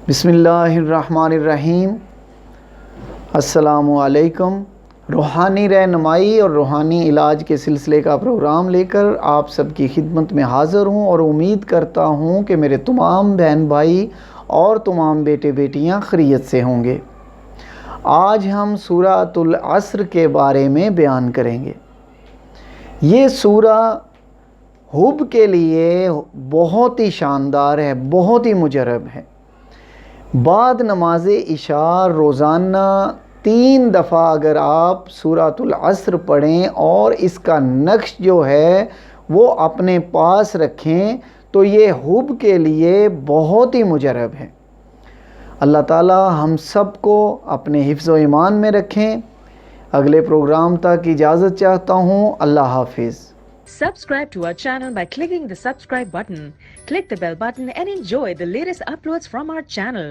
بسم اللہ الرحمن الرحیم۔ السلام علیکم۔ روحانی رہنمائی اور روحانی علاج کے سلسلے کا پروگرام لے کر آپ سب کی خدمت میں حاضر ہوں اور امید کرتا ہوں کہ میرے تمام بہن بھائی اور تمام بیٹے بیٹیاں خیریت سے ہوں گے۔ آج ہم سورۃ العصر کے بارے میں بیان کریں گے۔ یہ سورہ حب کے لیے بہت ہی شاندار ہے، بہت ہی مجرب ہے۔ بعد نماز عشاء روزانہ 3 دفعہ اگر آپ سورۃ العصر پڑھیں اور اس کا نقش جو ہے وہ اپنے پاس رکھیں تو یہ حب کے لیے بہت ہی مجرب ہے۔ اللہ تعالی ہم سب کو اپنے حفظ و ایمان میں رکھیں۔ اگلے پروگرام تک اجازت چاہتا ہوں۔ اللہ حافظ۔ Subscribe to our channel by clicking the subscribe button. Click the bell button and enjoy the latest uploads from our channel.